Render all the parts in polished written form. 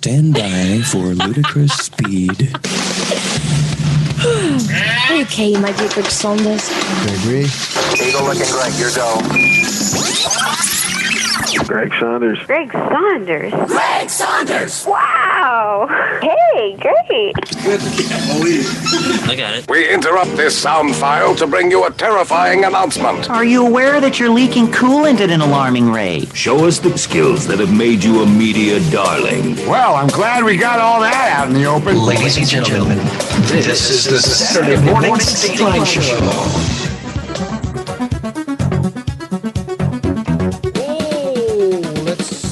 Stand by for ludicrous speed. Okay, my dear Greg Saunders. Gregory. Eagle looking Greg, your go. Greg Saunders. Greg Saunders. Greg Saunders! Wow. Hey, great. I got it. We interrupt this sound file to bring you a terrifying announcement. Are you aware that you're leaking coolant at an alarming rate? Show us the skills that have made you a media darling. Well, I'm glad we got all that out in the open. Ladies and gentlemen, this is the Saturday Morning Stateline Show.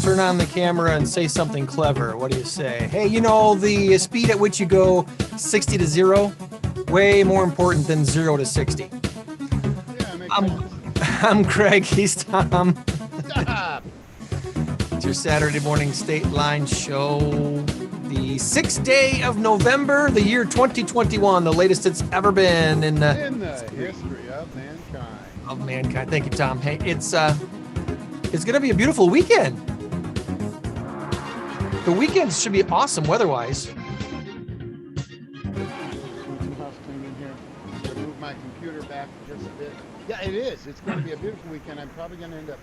Turn on the camera and say something clever. What do you say? Hey, you know, the speed at which you go 60 to 0, way more important than 0 to 60. Yeah, I'm Greg. He's Tom. It's your Saturday morning Stateline Show. The 6th day of November, the year 2021, the latest it's ever been in the history of mankind. Thank you, Tom. Hey, it's going to be a beautiful weekend. The weekends should be awesome weather-wise. Some hustling in here. I'm going to move my computer back just a bit. Yeah, it is. It's going to be a beautiful weekend. I'm probably going to end up,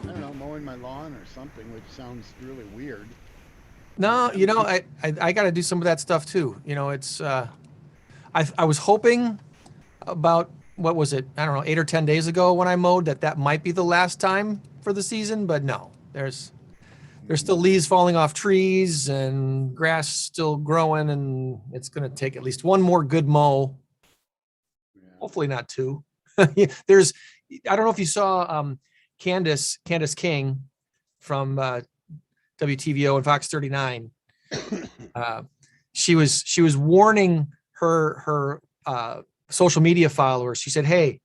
I don't know, mowing my lawn or something, which sounds really weird. No, you know, I got to do some of that stuff too. You know, it's I was hoping about, what was it? I don't know, 8 or 10 days ago when I mowed that might be the last time for the season, but no, there's still leaves falling off trees and grass still growing, and it's going to take at least one more good mow. Yeah. Hopefully not two. I don't know if you saw Candace King from WTVO and Fox 39. She was warning her social media followers. She said, "Hey,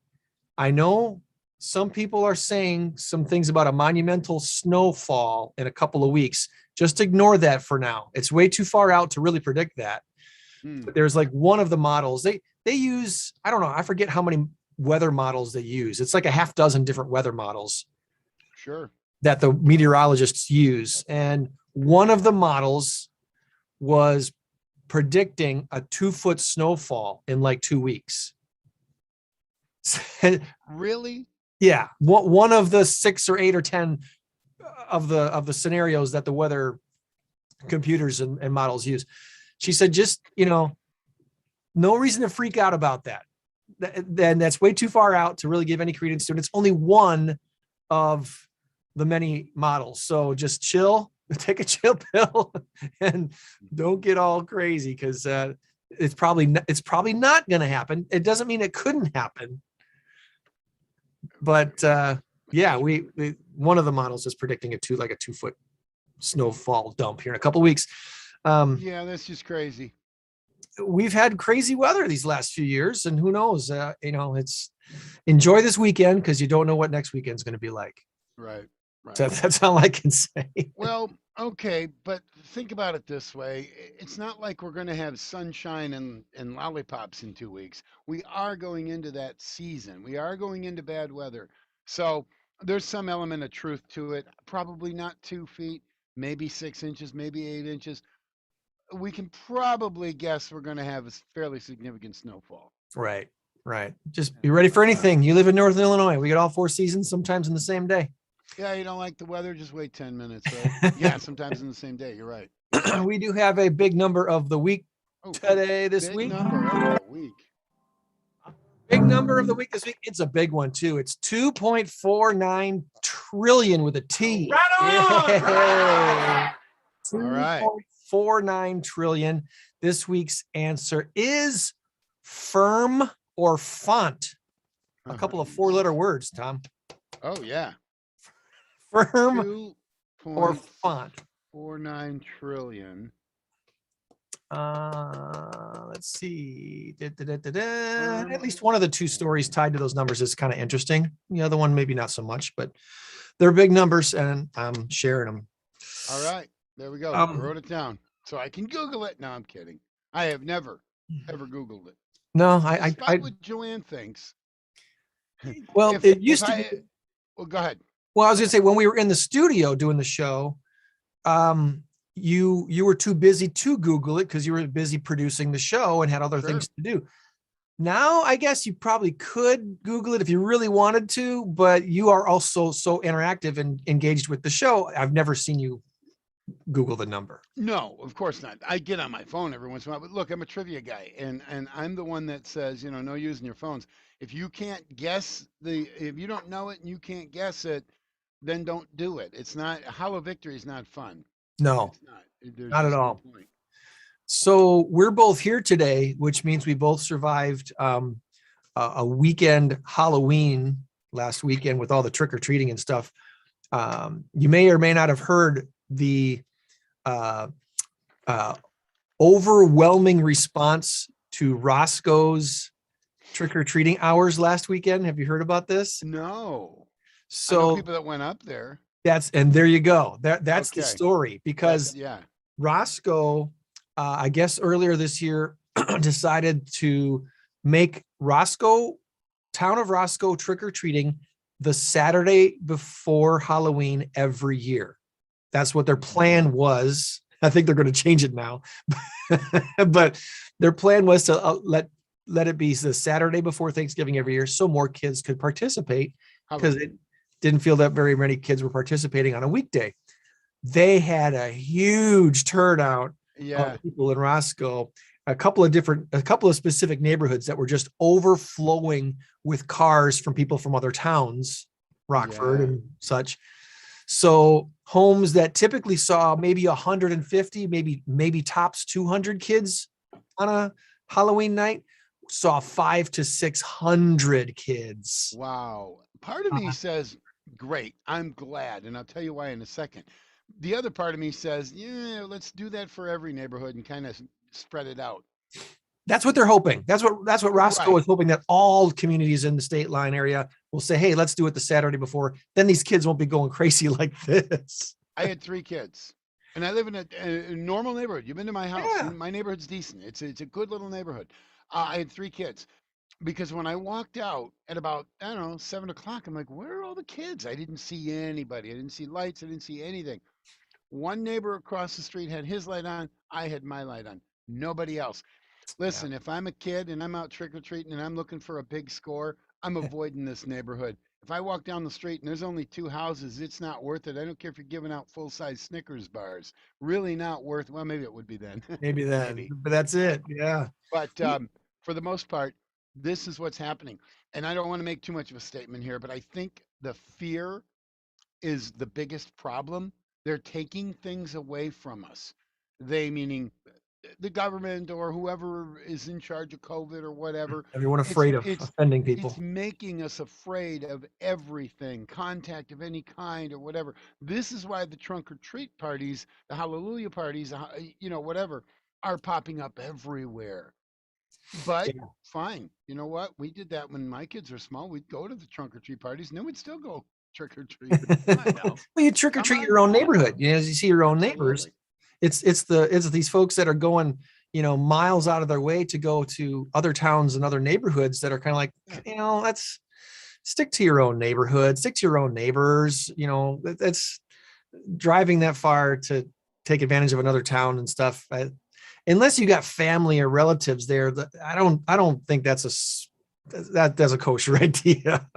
I know some people are saying some things about a monumental snowfall in a couple of weeks. Just ignore that for now. It's way too far out to really predict that." But there's like one of the models they use, I don't know, I forget how many weather models they use. It's like a half dozen different weather models. Sure. That the meteorologists use. And one of the models was predicting a 2-foot snowfall in like 2 weeks. Really? Yeah. One of the 6 or 8 or 10 of the scenarios that the weather computers and models use. She said, just, you know, no reason to freak out about that. Then that's way too far out to really give any credence to it. It's only one of the many models. So just chill, take a chill pill, and don't get all crazy, because it's probably not going to happen. It doesn't mean it couldn't happen. But yeah, we one of the models is predicting a 2-foot snowfall dump here in a couple of weeks. Yeah, that's just crazy. We've had crazy weather these last few years, and who knows? You know, it's enjoy this weekend, because you don't know what next weekend's going to be like. Right. So that's all I can say. Well, okay, but think about it this way. It's not like we're going to have sunshine and lollipops in 2 weeks. We are going into that season. We are going into bad weather. So there's some element of truth to it. Probably not 2 feet, maybe 6 inches, maybe 8 inches. We can probably guess we're going to have a fairly significant snowfall. Right. Just be ready for anything. You live in Northern Illinois. We get all 4 seasons, sometimes in the same day. Yeah, you don't like the weather? Just wait 10 minutes. Right? Yeah, sometimes in the same day. You're right. We do have a big number of the week today, this week. Big number of the week. Big number of the week this week. It's a big one, too. It's 2.49 trillion with a T. Right on! All right. 2.49 trillion. This week's answer is firm or font. A couple of 4-letter words, Tom. Oh, yeah. Firm or font. 49 trillion. Let's see. At least one of the 2 stories tied to those numbers is kind of interesting. The other one, maybe not so much, but they're big numbers, and I'm sharing them. All right. There we go. I wrote it down so I can Google it. No, I'm kidding. I have never, ever Googled it. No, Despite what Joann thinks. Well, it used to be. Well, go ahead. Well, I was going to say, when we were in the studio doing the show, you were too busy to Google it because you were busy producing the show and had other Sure. things to do. Now, I guess you probably could Google it if you really wanted to, but you are also so interactive and engaged with the show. I've never seen you Google the number. No, of course not. I get on my phone every once in a while, but look, I'm a trivia guy, and I'm the one that says, no using your phones. If you can't guess if you don't know it and you can't guess it, then don't do it. It's not Hollow Victory is not fun. No, It's not. There's not at just no all. point. So we're both here today, which means we both survived a weekend Halloween last weekend with all the trick or treating and stuff. You may or may not have heard the overwhelming response to Roscoe's trick or treating hours last weekend. Have you heard about this? No. I know So people that went up there. and there you go. That's the Okay. story, because Yeah. Roscoe, I guess earlier this year, decided to make town of Roscoe trick or treating the Saturday before Halloween every year. That's what their plan was. I think they're going to change it now, but their plan was to let it be the Saturday before Thanksgiving every year, so more kids could participate, because it didn't feel that very many kids were participating on a weekday. They had a huge turnout of people in Roscoe, a couple of specific neighborhoods that were just overflowing with cars from people from other towns, Rockford and such. So homes that typically saw maybe 150, maybe tops 200 kids on a Halloween night, saw 500 to 600 kids. Wow. Part of me says, great, I'm glad. And I'll tell you why in a second. The other part of me says, yeah, let's do that for every neighborhood and kind of spread it out. That's what they're hoping. That's what Roscoe is hoping, that all communities in the Stateline area will say, hey, let's do it the Saturday before. Then these kids won't be going crazy like this. I had 3 kids, and I live in a normal neighborhood. You've been to my house. Yeah. My neighborhood's decent. It's a good little neighborhood. I had 3 kids, because when I walked out at about, 7 o'clock, I'm like, where are all the kids? I didn't see anybody. I didn't see lights. I didn't see anything. One neighbor across the street had his light on. I had my light on. Nobody else. Listen, if I'm a kid and I'm out trick-or-treating and I'm looking for a big score, I'm avoiding this neighborhood. If I walk down the street and there's only 2 houses, it's not worth it. I don't care if you're giving out full-size Snickers bars. Really not worth. Well, maybe it would be then. Maybe then, but that's it. Yeah. But for the most part, this is what's happening. And I don't want to make too much of a statement here, but I think the fear is the biggest problem. They're taking things away from us. They, meaning the government or whoever is in charge of COVID or whatever. Everyone afraid of offending people. It's making us afraid of everything, contact of any kind or whatever. This is why the trunk or treat parties, the hallelujah parties, whatever, are popping up everywhere. But fine. You know what? We did that when my kids were small. We'd go to the trunk or treat parties and then we'd still go trick or treat. Well, you trick or treat your own neighborhood. As you see your own neighbors. It's these folks that are going, miles out of their way to go to other towns and other neighborhoods that are kind of like, let's stick to your own neighborhood, stick to your own neighbors. That's driving that far to take advantage of another town and stuff. Unless you got family or relatives there, I don't think that's a kosher idea.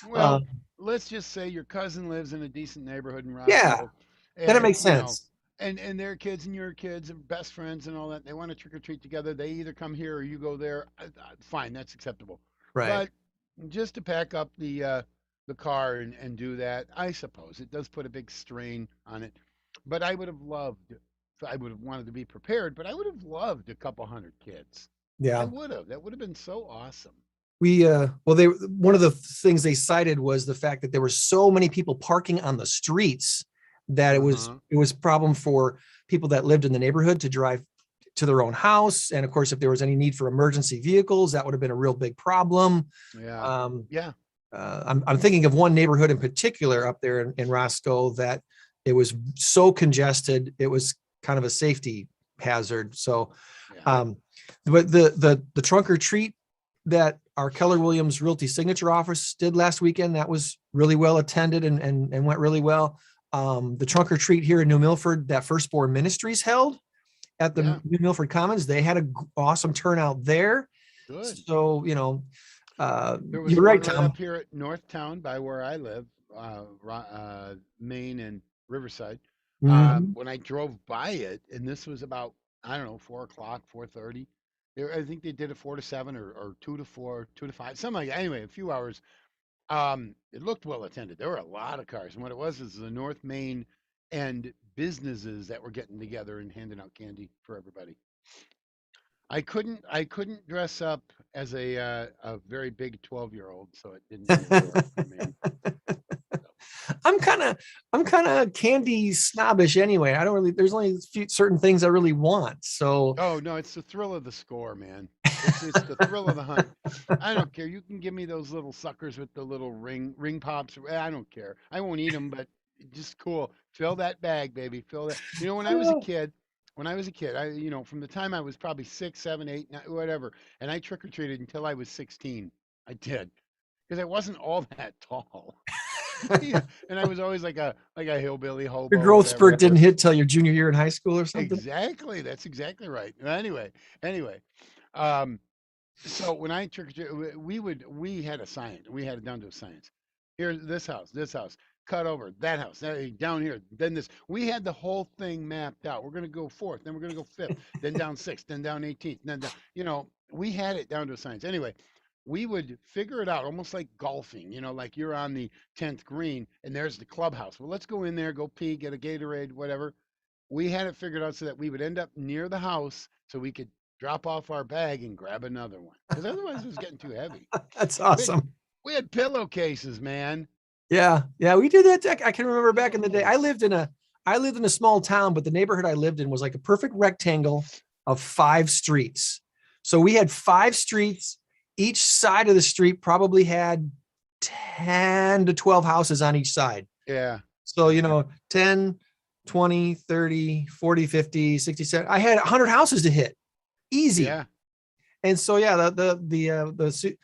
Well, let's just say your cousin lives in a decent neighborhood in Rockford. Yeah, then it makes sense. And their kids and your kids are best friends and all that. They want to trick or treat together. They either come here or you go there. Fine, that's acceptable. Right. But just to pack up the car and do that, I suppose it does put a big strain on it. But I would have wanted to be prepared, but I would have loved a couple hundred kids. Yeah. I would have. That would have been so awesome. One of the things they cited was the fact that there were so many people parking on the streets that it was a problem for people that lived in the neighborhood to drive to their own house. And of course, if there was any need for emergency vehicles, that would have been a real big problem. Yeah. I'm thinking of one neighborhood in particular up there in Roscoe that it was so congested, it was kind of a safety hazard. So, but the trunk or treat that our Keller Williams Realty Signature Office did last weekend, that was really well attended and went really well. the trunk or treat here in New Milford that Firstborn Ministries held at the New Milford Commons. They had an awesome turnout there. Good. So, There was you're one right, right Tom. up here at Northtown by where I live, Maine and Riverside. Mhm. When I drove by it, and this was about, I don't know, 4 o'clock, 4:30. I think they did it 4 to 7 or 2 to 4, 2 to 5, something like that. Anyway, a few hours. It looked well attended. There were a lot of cars, and what it was is the North Main and businesses that were getting together and handing out candy for everybody. I couldn't dress up as a very big 12-year-old, so it didn't really work for me. I'm kind of candy snobbish anyway. I don't really, there's only certain things I really want. So, Oh no, it's the thrill of the score, man. It's the thrill of the hunt. I don't care. You can give me those little suckers with the little ring pops. I don't care. I won't eat them, but just cool. Fill that bag, baby. Fill that. When I was a kid, from the time I was probably 6, 7, 8, 9, whatever, and I trick or treated until I was 16. I did because I wasn't all that tall. Yeah, and I was always like a hillbilly hobo, your growth whatever. spurt didn't hit till your junior year in high school or something. Exactly. That's exactly right. Anyway, um, so when I trick or treat, we had a science. We had it down to a science. Here's this house, cut over that house, down here, then this. We had the whole thing mapped out. We're gonna go fourth, then we're gonna go fifth, then down sixth, then down 18th, then down. We had it down to a science. Anyway, we would figure it out almost like golfing. Like you're on the 10th green and there's the clubhouse. Well, let's go in there, go pee, get a Gatorade, whatever. We had it figured out so that we would end up near the house so we could drop off our bag and grab another one because otherwise it was getting too heavy. That's awesome. We had pillowcases, man. Yeah, we did that. I can remember back in the day. I lived in a small town, but the neighborhood I lived in was like a perfect rectangle of 5 streets. So we had 5 streets. Each side of the street probably had 10 to 12 houses on each side. Yeah. So, 10, 20, 30, 40, 50, 60, 70. I had 100 houses to hit. Easy. Yeah. And so, the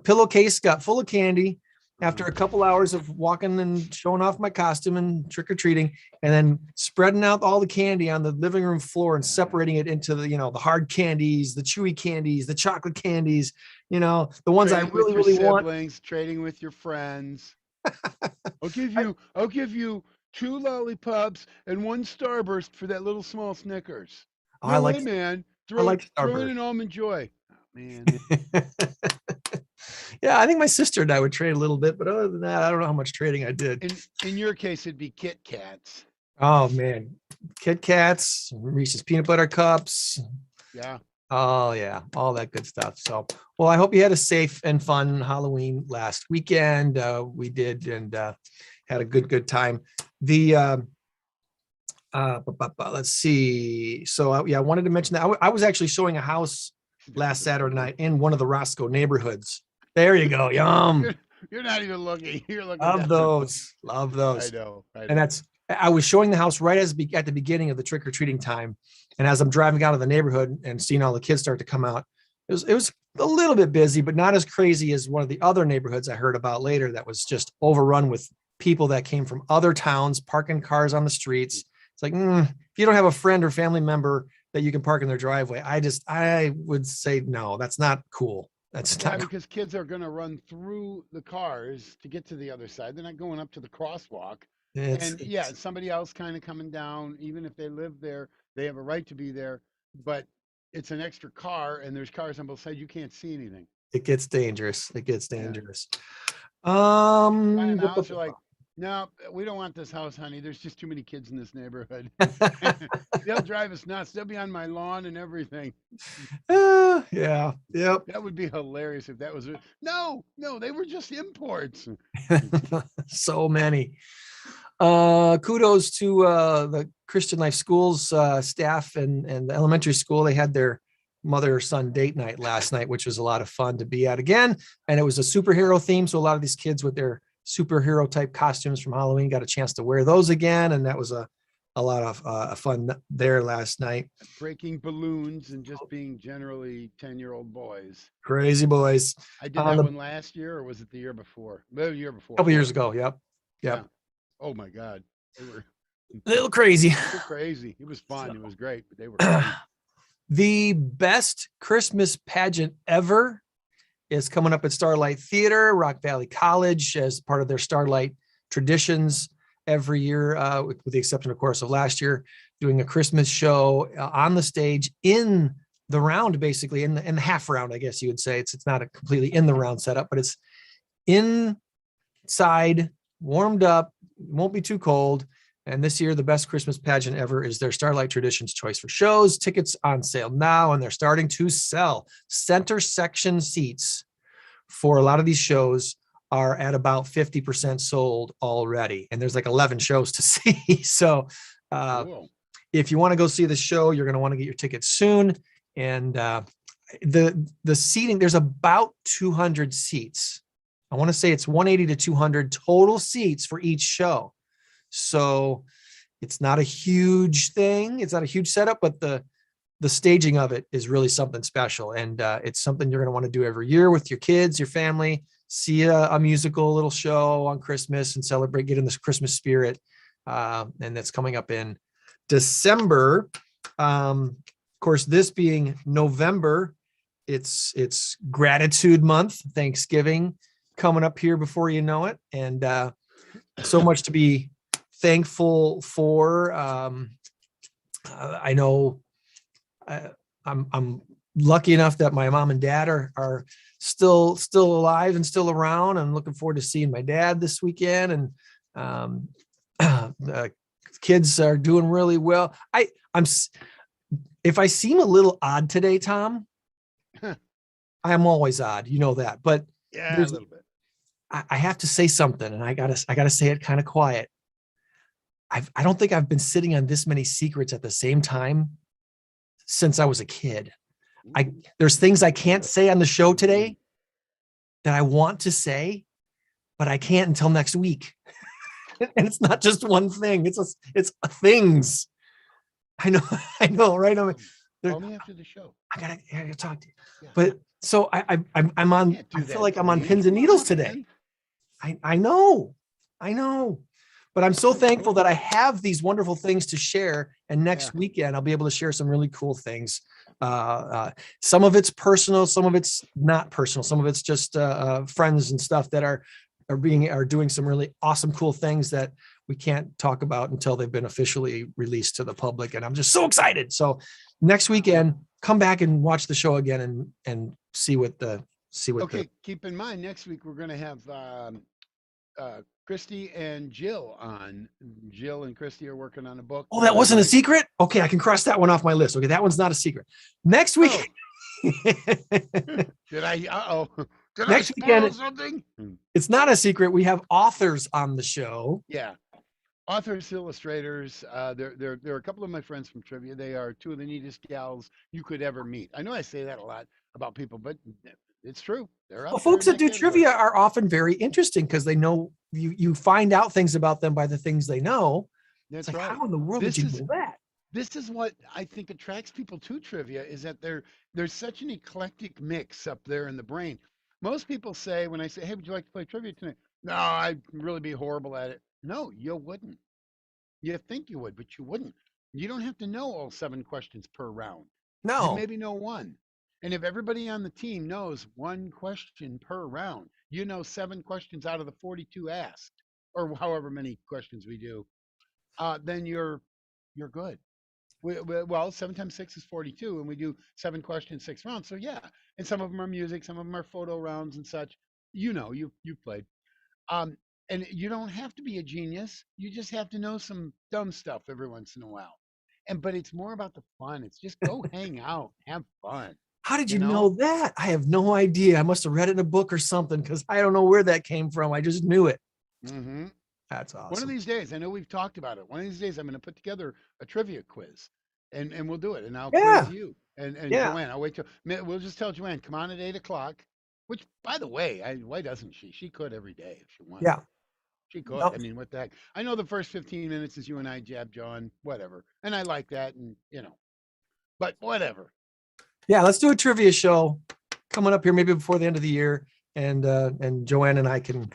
pillowcase got full of candy after a couple hours of walking and showing off my costume and trick-or-treating, and then spreading out all the candy on the living room floor and separating it into the hard candies, the chewy candies, the chocolate candies, the ones I really, really want. Trading with your friends. I'll give you 2 lollipops and 1 Starburst for that little small Snickers. Oh, I like, man. Throw in an Almond Joy. Oh, man. Yeah, I think my sister and I would trade a little bit, but other than that, I don't know how much trading I did. In your case, it'd be Kit Kats. Oh man, Kit Kats, Reese's peanut butter cups. Yeah. Oh yeah, all that good stuff. So, well, I hope you had a safe and fun Halloween last weekend. We did, and had a good time. Let's see. So I wanted to mention that I was actually showing a house last Saturday night in one of the Roscoe neighborhoods. There you go. Yum. You're not even looking. You're looking. Love those. I know. And I was showing the house right at the beginning of the trick-or-treating time. And as I'm driving out of the neighborhood and seeing all the kids start to come out, it was a little bit busy, but not as crazy as one of the other neighborhoods I heard about later that was just overrun with people that came from other towns, parking cars on the streets. It's like, if you don't have a friend or family member that you can park in their driveway, I would say, no, that's not cool. That's not cool. Because kids are going to run through the cars to get to the other side. They're not going up to the crosswalk. Somebody else kind of coming down, even if they live there, they have a right to be there, but it's an extra car and there's cars on both sides. You can't see anything. It gets dangerous. Buying a house, you're like, no, we don't want this house, honey. There's just too many kids in this neighborhood. They'll drive us nuts. They'll be on my lawn and everything. Yeah. Yep. That would be hilarious if that was it. No, they were just imports. So many. Kudos to the Christian Life Schools staff and the elementary school. They had their mother-son date night last night, which was a lot of fun to be at again. And it was a superhero theme. So a lot of these kids with their superhero type costumes from Halloween got a chance to wear those again. And that was a lot of fun there last night. Breaking balloons and just being generally 10-year-old boys. Crazy boys. I did that one last year, or was it the year before? The year before. A couple years ago. Yep. Yeah. Oh my God. They were A little crazy. crazy. It was fun. It was great, but they were crazy. The best Christmas pageant ever is coming up at Starlight Theater, Rock Valley College, as part of their Starlight traditions every year, with the exception, of course, of last year, doing a Christmas show on the stage in the round, basically in the half round, I guess you would say. It's not a completely in the round setup, but it's inside, warmed up, won't be too cold. And this year, the best Christmas pageant ever is their Starlight Traditions Choice for Shows. Tickets on sale now, and they're starting to sell. Center section seats for a lot of these shows are at about 50% sold already. And there's like 11 shows to see. So Cool. if you want to go see the show, you're going to want to get your tickets soon. And the seating, there's about 200 seats. I want to say it's 180 to 200 total seats for each show. So it's not a huge thing. It's not a huge setup, but the staging of it is really something special. And it's something you're going to want to do every year with your kids, your family, see a musical little show on Christmas and celebrate, get in this Christmas spirit. And that's coming up in December. Of course, this being November, it's gratitude month, Thanksgiving coming up here before you know it. And so much to be thankful for. I know I'm lucky enough that my mom and dad are still alive and still around. I'm looking forward to seeing my dad this weekend, and the kids are doing really well. If I seem a little odd today, Tom, I am always odd, you know that, but Yeah, a little bit. I have to say something, and I gotta say it kind of quiet. I don't think I've been sitting on this many secrets at the same time since I was a kid. There's things I can't say on the show today that I want to say, but I can't until next week. And it's not just one thing. It's things. I know, right? Call me after the show. I gotta talk to you. Yeah. But so I'm on. Can't do I that feel like to I'm on me. pins and Come needles on, today. man. I know, but I'm so thankful that I have these wonderful things to share. And next weekend, I'll be able to share some really cool things. Some of it's personal, some of it's not personal, some of it's just friends and stuff that are doing some really awesome, cool things that we can't talk about until they've been officially released to the public. And I'm just so excited. So next weekend, come back and watch the show again and see what. Okay. Keep in mind, next week we're going to have Christy and Jill on. Jill and Christy are working on a book. Oh, that wasn't a secret? Okay, I can cross that one off my list. Okay, that one's not a secret. Next week. Did I? Did Next I spoil weekend, something? It's not a secret. We have authors on the show. Yeah. Authors, illustrators. They're a couple of my friends from trivia. They are two of the neatest gals you could ever meet. I know I say that a lot about people, but it's true. They're Well, folks that do trivia are often very interesting because they know you find out things about them by the things they know. That's it's like, right. how in the world did you know that? This is what I think attracts people to trivia, is that there's such an eclectic mix up there in the brain. Most people say, when I say, hey, would you like to play trivia tonight? No, I'd really be horrible at it. No, you wouldn't. You think you would, but you wouldn't. You don't have to know all 7 questions per round. No. You maybe know one. And if everybody on the team knows 1 question per round, you know 7 questions out of the 42 asked, or however many questions we do, then you're good. Well, 7 times 6 is 42, and we do 7 questions, 6 rounds. So yeah, and some of them are music, some of them are photo rounds and such. You know, you've played. And you don't have to be a genius. You just have to know some dumb stuff every once in a while. But it's more about the fun. It's just go hang out, have fun. How did you know that? I have no idea. I must have read it in a book or something, because I don't know where that came from. I just knew it. Mm-hmm. That's awesome. One of these days, I know we've talked about it. One of these days, I'm going to put together a trivia quiz, and we'll do it. And I'll quiz you and Joann. I'll wait till we'll just tell Joann, come on at 8:00. Which, by the way, why doesn't she? She could every day if she wanted. Yeah. She could. I mean, what the heck? I know the first 15 minutes is you and I jab John, whatever. And I like that, and but whatever. Yeah, let's do a trivia show coming up here, maybe before the end of the year, and Joann and I can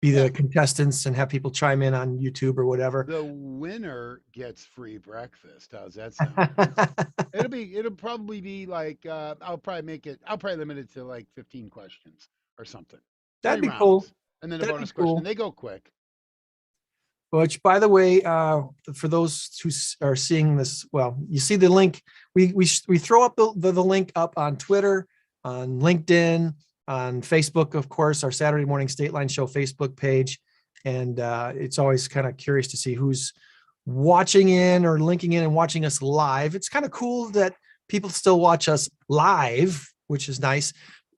be the Yeah. contestants and have people chime in on YouTube or whatever. The winner gets free breakfast. How's that sound? It'll probably be like I'll probably limit it to like 15 questions or something. That'd 3 be cool. rounds. And then a That'd be bonus question. cool. They go quick. Which, by the way, for those who are seeing this, well, you see the link. We throw up the link up on Twitter, on LinkedIn, on Facebook, of course, our Saturday Morning Stateline Show Facebook page, and it's always kind of curious to see who's watching in or linking in and watching us live. It's kind of cool that people still watch us live, which is nice.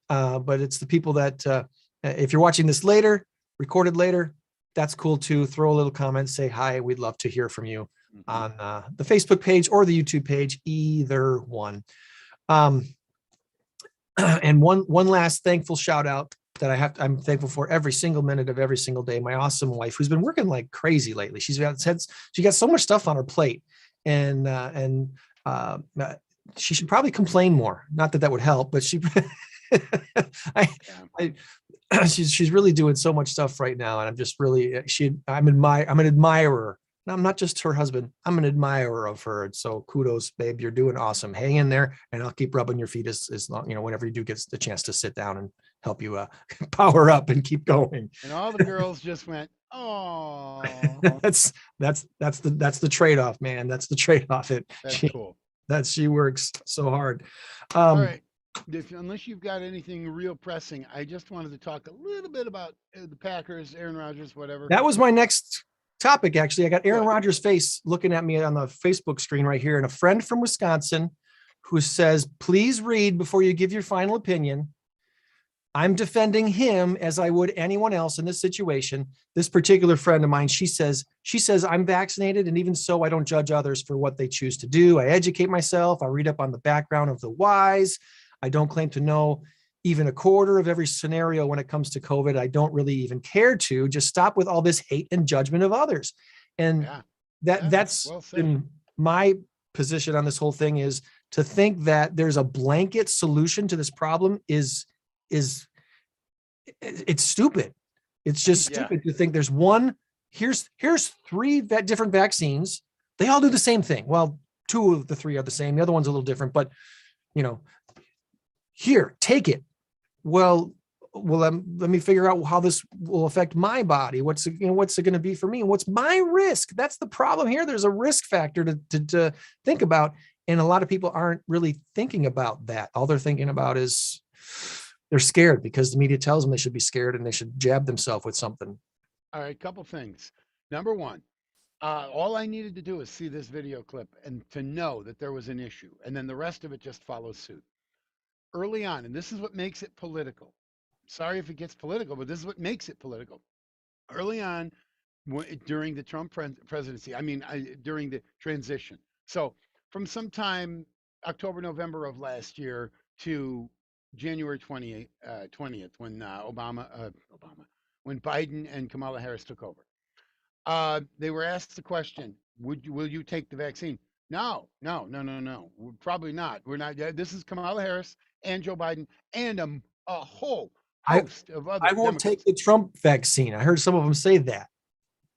But it's the people that, if you're watching this later, recorded later, that's cool too. Throw a little comment, say hi. We'd love to hear from you on the Facebook page or the YouTube page, either one. And one last thankful shout out that I'm thankful for every single minute of every single day. My awesome wife, who's been working like crazy lately. She got so much stuff on her plate, and she should probably complain more. Not that would help, but she's really doing so much stuff right now, and I'm just really I'm an admirer. And I'm not just her husband. I'm an admirer of her. And so kudos, babe. You're doing awesome. Hang in there, and I'll keep rubbing your feet as long, whenever you do get the chance to sit down and help you power up and keep going. And all the girls just went, oh. That's the trade-off, man. That's the trade-off. That's cool. She works so hard. All right. Unless you've got anything real pressing, I just wanted to talk a little bit about the Packers, Aaron Rodgers, whatever. That was my next topic, actually. I got Aaron Rodgers' face looking at me on the Facebook screen right here, and a friend from Wisconsin who says, please read before you give your final opinion. I'm defending him as I would anyone else in this situation. This particular friend of mine, she says, I'm vaccinated, and even so, I don't judge others for what they choose to do. I educate myself. I read up on the background of the whys. I don't claim to know even a quarter of every scenario when it comes to COVID. I don't really even care to. Just stop with all this hate and judgment of others. And that's well in my position on this whole thing, is to think that there's a blanket solution to this problem is it's stupid. It's just stupid to think there's one, here's 3 different vaccines. They all do the same thing. Well, 2 of the 3 are the same. The other one's a little different, but here, take it. Well, let me figure out how this will affect my body. What's it going to be for me? And what's my risk? That's the problem here. There's a risk factor to think about. And a lot of people aren't really thinking about that. All they're thinking about is they're scared because the media tells them they should be scared and they should jab themselves with something. All right, couple things. Number one, all I needed to do is see this video clip and to know that there was an issue. And then the rest of it just follows suit. Early on, and this is what makes it political. Sorry if it gets political, but this is what makes it political. Early on, during the Trump presidency, during the transition. So from sometime October, November of last year to January 20th, when when Biden and Kamala Harris took over, they were asked the question, will you take the vaccine? No. Probably not. We're not. This is Kamala Harris and Joe Biden and a whole host of other. I won't Democrats. take the Trump vaccine. I heard some of them say that.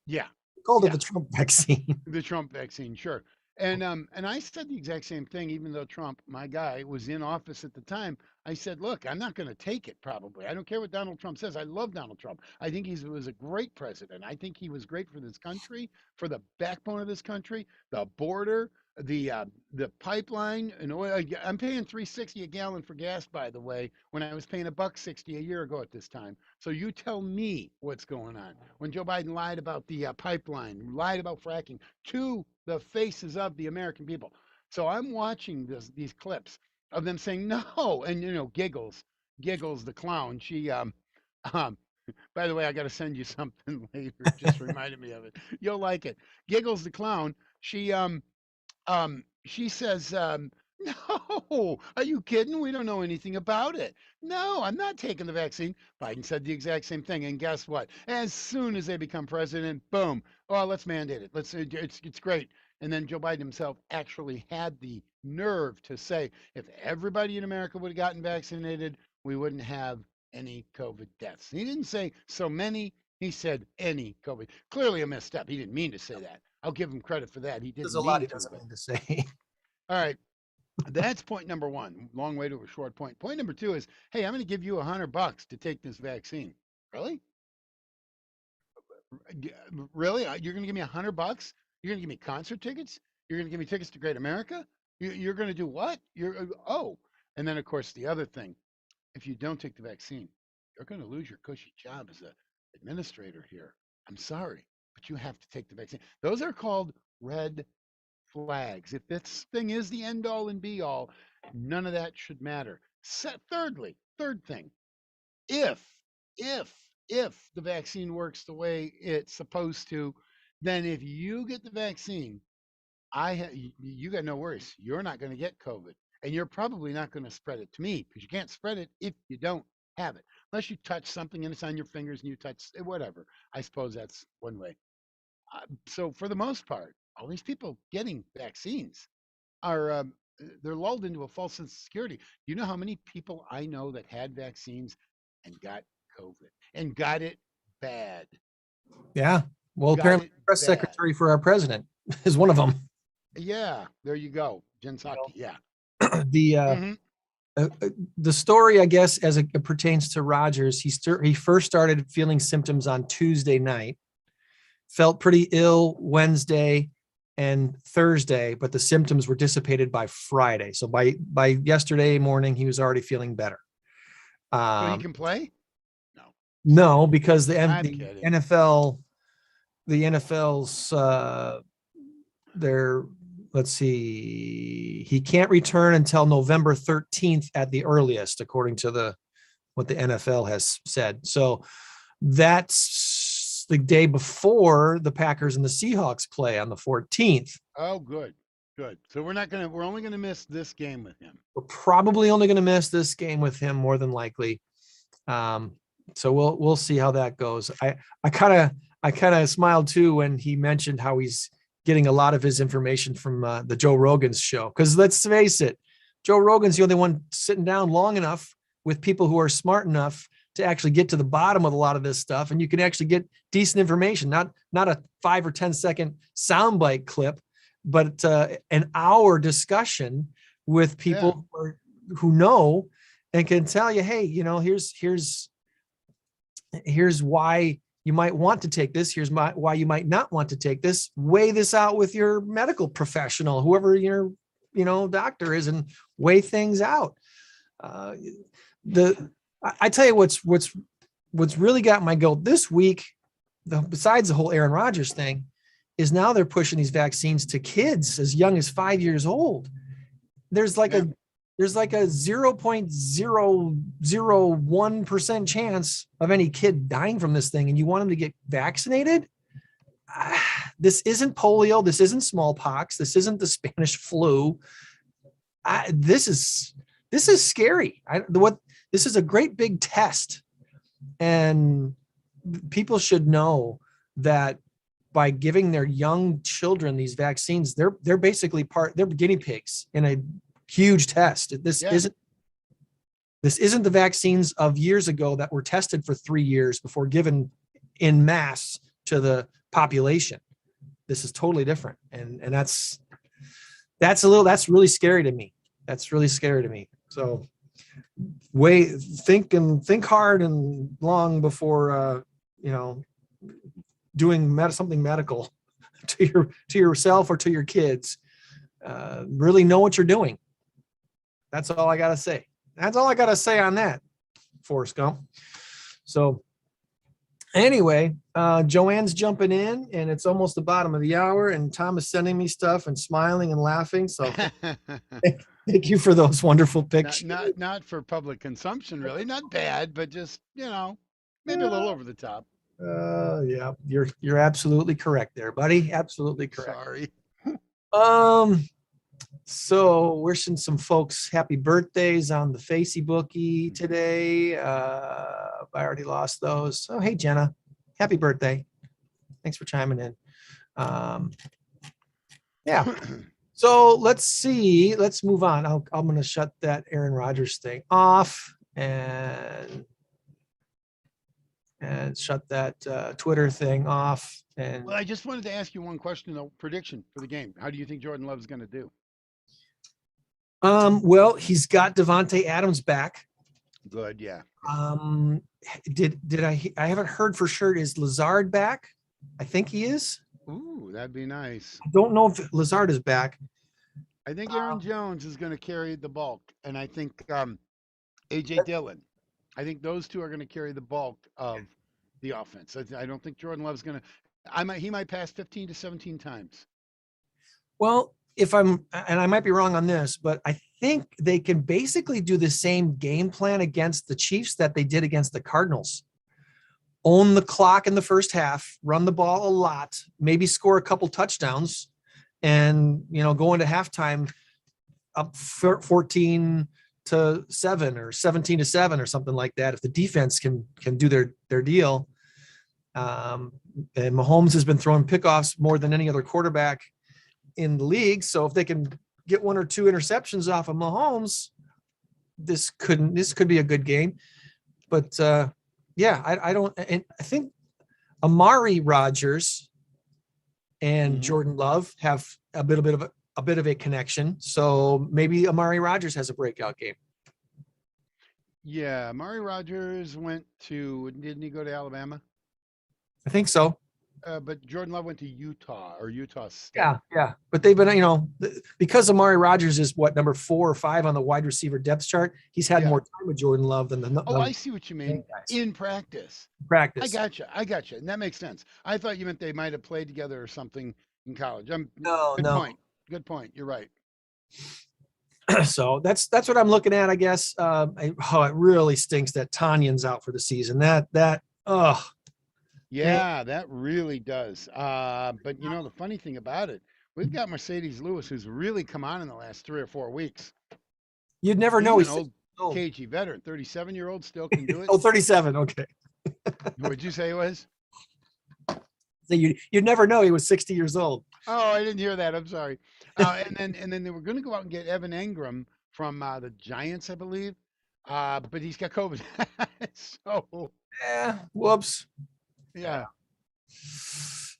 Yeah. Called it the Trump vaccine. The Trump vaccine, sure. And I said the exact same thing, even though Trump, my guy, was in office at the time. I said, look, I'm not going to take it probably. I don't care what Donald Trump says. I love Donald Trump. I think he was a great president. I think he was great for this country, for the backbone of this country, the border, the pipeline and oil. I'm paying $3.60 a gallon for gas, by the way, when I was paying $1.60 a year ago at this time. So you tell me what's going on. When Joe Biden lied about the pipeline, lied about fracking to the faces of the American people. So I'm watching these clips of them saying no, and Giggles the clown. She by the way, I got to send you something later. Just reminded me of it. You'll like it. Giggles the clown. She says, no, are you kidding? We don't know anything about it. No, I'm not taking the vaccine. Biden said the exact same thing. And guess what? As soon as they become president, boom. Oh, let's mandate it. It's great. And then Joe Biden himself actually had the nerve to say, if everybody in America would have gotten vaccinated, we wouldn't have any COVID deaths. He didn't say so many. He said any COVID. Clearly a misstep. He didn't mean to say that. I'll give him credit for that. He There's didn't a lot mean he to. doesn't But mean to say. all right. That's point number one. Long way to a short point. Point number two is, hey, I'm going to give you $100 to take this vaccine. Really? Really? You're going to give me $100? You're going to give me concert tickets? You're going to give me tickets to Great America? You're going to do what? And then of course the other thing, if you don't take the vaccine, you're going to lose your cushy job as a administrator here. I'm sorry, but you have to take the vaccine. Those are called red flags. If this thing is the end all and be all, none of that should matter. Third thing, if if if the vaccine works the way it's supposed to, then if you get the vaccine, you got no worries. You're not going to get COVID, and you're probably not going to spread it to me because you can't spread it if you don't have it, unless you touch something and it's on your fingers and you touch whatever. I suppose that's one way. So for the most part, all these people getting vaccines are they're lulled into a false sense of security. You know how many people I know that had vaccines and got COVID and got it bad? Yeah. Well, Got apparently, it the press bad. secretary for our president is one of them. Yeah, there you go, Jen Psaki. Yeah. The the story, I guess, as it pertains to Rogers, he first started feeling symptoms on Tuesday night, felt pretty ill Wednesday and Thursday, but the symptoms were dissipated by Friday. So by yesterday morning, he was already feeling better. So he can play? No. No, because the kidding. NFL's their, let's see, he can't return until November 13th at the earliest, according to what the NFL has said. So that's the day before the Packers and the Seahawks play on the 14th. Oh, good. So we're only gonna miss this game with him. We're probably only going to miss this game with him, more than likely. So we'll see how that goes. I kind of smiled too when he mentioned how he's getting a lot of his information from the Joe Rogan's show. Because let's face it, Joe Rogan's the only one sitting down long enough with people who are smart enough to actually get to the bottom of a lot of this stuff. And you can actually get decent information, not a 5 or 10 second soundbite clip, but an hour discussion with people who know and can tell you, hey, here's why you might want to take this. Here's why you might not want to take this. Weigh this out with your medical professional, whoever your, doctor is, and weigh things out. I tell you what's really got my goat this week, besides the whole Aaron Rodgers thing, is now they're pushing these vaccines to kids as young as 5 years old. There's like a 0.001% chance of any kid dying from this thing, and you want them to get vaccinated? This isn't polio. This isn't smallpox. This isn't the Spanish flu. This is scary. This is a great big test, and people should know that by giving their young children these vaccines, they're basically they're guinea pigs in a huge test. This isn't the vaccines of years ago that were tested for 3 years before given in mass to the population. This is totally different. And that's really scary to me. That's really scary to me. So think hard and long before, doing something medical to yourself or to your kids. Really know what you're doing. That's all I got to say. That's all I got to say on that, Forrest Gump. So anyway, Joanne's jumping in, and it's almost the bottom of the hour, and Tom is sending me stuff and smiling and laughing. So thank you for those wonderful pictures. Not for public consumption, really. Not bad, but just, maybe a little over the top. Yeah, you're absolutely correct there, buddy. Absolutely correct. Sorry. So wishing some folks happy birthdays on the Facebookie today. I already lost those. Oh, hey, Jenna, happy birthday. Thanks for chiming in. Yeah. So let's see. Let's move on. I'm going to shut that Aaron Rodgers thing off. And and shut that Twitter thing off. And Well, I just wanted to ask you one question, though. Prediction for the game. How do you think Jordan Love's going to do? well, he's got Devontae Adams back. Good, yeah. Did I haven't heard for sure. Is Lazard back? I think he is. Ooh, that'd be nice. I don't know if Lazard is back. I think Aaron Jones is going to carry the bulk, and I think A.J. Dillon. I think those two are going to carry the bulk of the offense. I don't think Jordan Love's going to. He might pass 15 to 17 times. Well, and I might be wrong on this, but I think they can basically do the same game plan against the Chiefs that they did against the Cardinals. Own the clock in the first half, run the ball a lot, maybe score a couple touchdowns, and go into halftime up 14-7 or 17-7 or something like that. If the defense can do their deal, and Mahomes has been throwing pickoffs more than any other quarterback in the league. So if they can get one or two interceptions off of Mahomes, this could be a good game. But I think Amari Rodgers and Jordan Love have a bit of a connection. So maybe Amari Rodgers has a breakout game. Yeah, Amari Rodgers didn't he go to Alabama? I think so. But Jordan Love went to Utah State. Yeah. But they've been, because Amari Rodgers is number 4 or 5 on the wide receiver depth chart. He's had more time with Jordan Love than the. I see what you mean. In practice. I gotcha. And that makes sense. I thought you meant they might have played together or something in college. Good point. You're right. So that's what I'm looking at, I guess. It really stinks that Tanyan's out for the season. Yeah, that really does. But the funny thing about it, we've got Mercedes Lewis, who's really come on in the last 3 or 4 weeks. You'd never know. He's an old KG veteran, 37-year-old, still can do it. 37. Okay. What'd you say it was? So you'd never know he was 60 years old. Oh, I didn't hear that. I'm sorry. And then they were going to go out and get Evan Engram from the Giants, I believe. But he's got COVID. So. Yeah. Whoops. Yeah.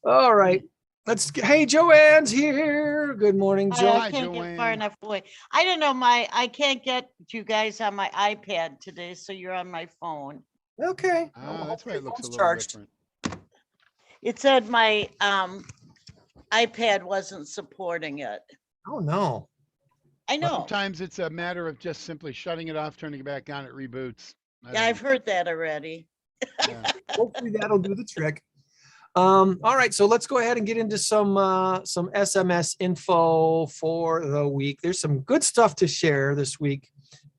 All right. Hey, Joanne's here. Good morning, Joanne. I can't get far enough away. I don't know. I can't get you guys on my iPad today, so you're on my phone. Okay. That's why it looks a little different. It said my iPad wasn't supporting it. Oh no. I know. Sometimes it's a matter of just simply shutting it off, turning it back on, it reboots. I've heard that already. Yeah. Hopefully that'll do the trick. All right, so let's go ahead and get into some SMS info for the week. There's some good stuff to share this week,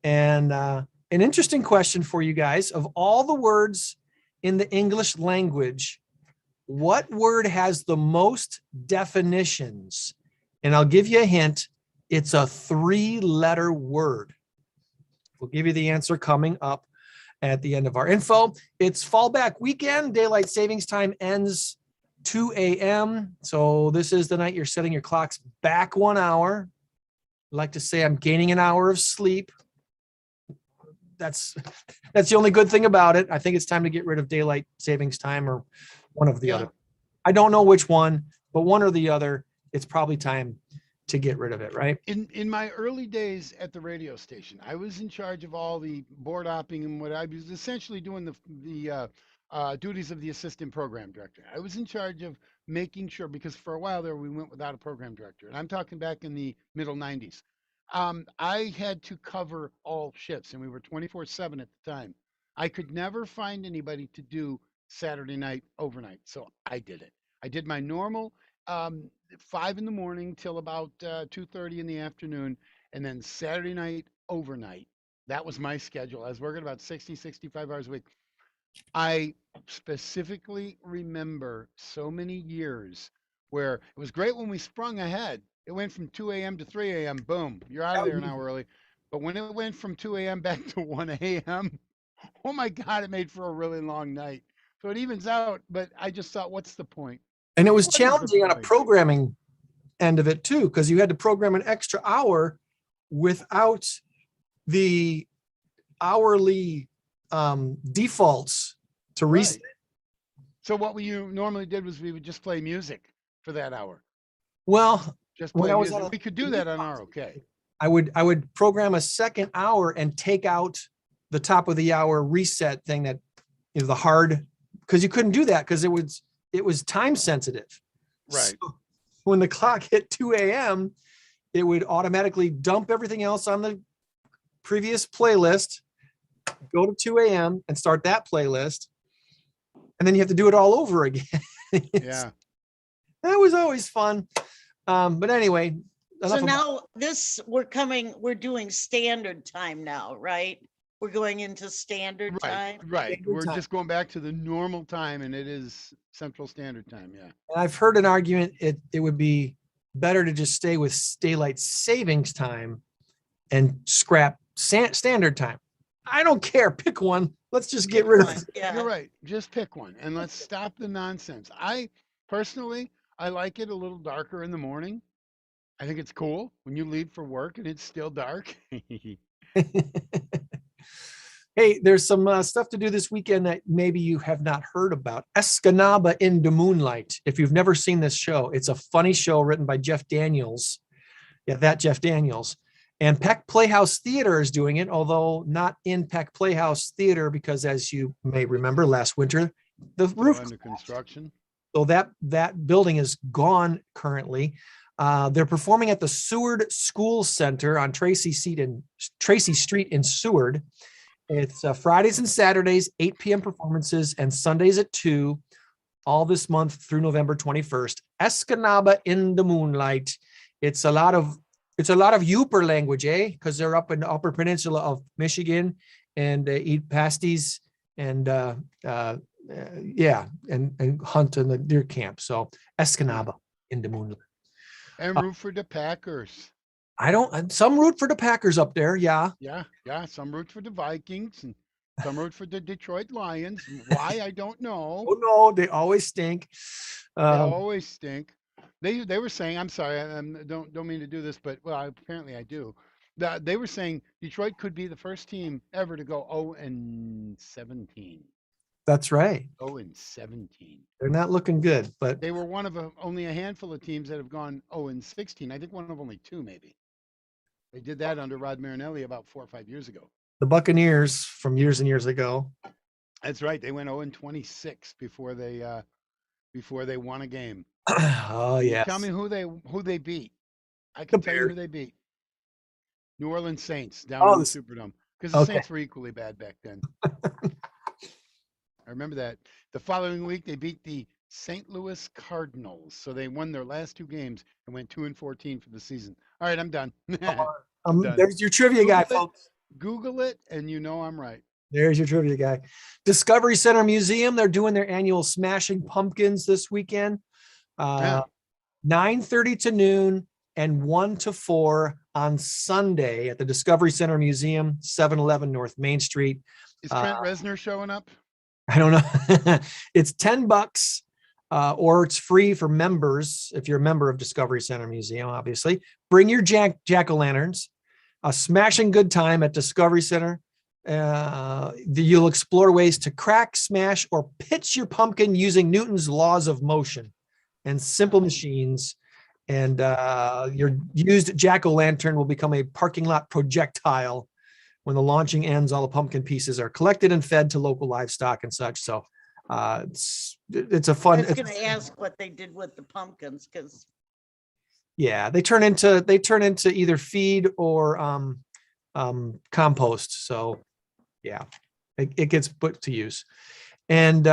and an interesting question for you guys. Of all the words in the English language, what word has the most definitions? And I'll give you a hint. It's a 3-letter word. We'll give you the answer coming up at the end of our info. It's fallback weekend. Daylight savings time ends 2 a.m. So this is the night you're setting your clocks back 1 hour. I like to say I'm gaining an hour of sleep. That's the only good thing about it. I think it's time to get rid of daylight savings time or one of the other. I don't know which one, but one or the other, it's probably time to get rid of it, right? In my early days at the radio station, I was in charge of all the board hopping and what I was essentially doing the duties of the assistant program director. I was in charge of making sure, because for a while there we went without a program director, and I'm talking back in the middle 90s. I had to cover all shifts, and we were 24/7 at the time. I could never find anybody to do Saturday night overnight, so I did it. I did my normal 5 in the morning till about 2:30 in the afternoon, and then Saturday night overnight. That was my schedule. I was working about 60, 65 hours a week. I specifically remember so many years where it was great when we sprung ahead. It went from 2 a.m. to 3 a.m. Boom, you're out of there an hour early. But when it went from 2 a.m. back to 1 a.m., oh my God, it made for a really long night. So it evens out, but I just thought, what's the point? And it was challenging on a programming end of it too, because you had to program an extra hour without the hourly defaults to reset. So what we normally did was we would just play music for that hour. Well, Just when play I was music. on We could do that on ROK. I would program a second hour and take out the top of the hour reset thing that the hard, because you couldn't do that because it was time sensitive. Right. So when the clock hit 2 a.m., it would automatically dump everything else on the previous playlist, go to 2 a.m. and start that playlist. And then you have to do it all over again. Yeah. That was always fun. But anyway. So now we're doing standard time now, right? We're going into standard time. Right. Standard We're time. just going back to the normal time, and it is Central Standard Time. Yeah. And I've heard an argument it would be better to just stay with daylight savings time and scrap standard time. I don't care. Pick one. Let's just get rid of it. Yeah. You're right. Just pick one, and let's stop the nonsense. I like it a little darker in the morning. I think it's cool when you leave for work and it's still dark. Hey, there's some stuff to do this weekend that maybe you have not heard about. Escanaba in the Moonlight. If you've never seen this show, it's a funny show written by Jeff Daniels. Yeah, that Jeff Daniels. And Peck Playhouse Theater is doing it, although not in Peck Playhouse Theater, because as you may remember, last winter, the roof under construction. So that building is gone currently. They're performing at the Seward School Center on Tracy Street in Seward. It's Fridays and Saturdays, 8 p.m. performances, and Sundays at 2, all this month through November 21st. Escanaba in the Moonlight. It's a lot of Yooper language, because they're up in the Upper Peninsula of Michigan and eat pasties and and hunt in the deer camp. So Escanaba in the Moonlight. And root for the Packers. Some root for the Packers up there. Yeah. Yeah. Some root for the Vikings and some root for the Detroit Lions. Why, I don't know. Oh no, they always stink. They always stink. They were saying, I'm sorry, I don't mean to do this, but well, apparently I do. They were saying Detroit could be the first team ever to go 0-17. That's right. 0-17. They're not looking good, but they were one of only a handful of teams that have gone 0-16. I think one of only two, maybe. They did that under Rod Marinelli about 4 or 5 years ago. The Buccaneers from years and years ago. That's right. They went 0-26 before they won a game. Oh yeah. Tell me who they beat. I can tell you who they beat. New Orleans Saints down in the Superdome, because the Saints were equally bad back then. I remember that. The following week, they beat the St. Louis Cardinals. So they won their last 2 games and went 2-14 for the season. All right, I'm done. I'm done. There's your trivia guy, folks. Google it, and you know I'm right. There's your trivia guy. Discovery Center Museum, they're doing their annual Smashing Pumpkins this weekend. 9:30 to noon and 1 to 4 on Sunday at the Discovery Center Museum, 711 North Main Street. Is Trent Reznor showing up? I don't know. It's $10, or it's free for members if you're a member of Discovery Center Museum. Obviously, bring your jack-o'-lanterns. A smashing good time at Discovery Center. You'll explore ways to crack, smash, or pitch your pumpkin using Newton's laws of motion and simple machines. And your used jack-o'-lantern will become a parking lot projectile. When the launching ends, all the pumpkin pieces are collected and fed to local livestock and such. So it's a fun. I was going to ask what they did with the pumpkins, because yeah, they turn into either feed or compost. So yeah, it gets put to use. And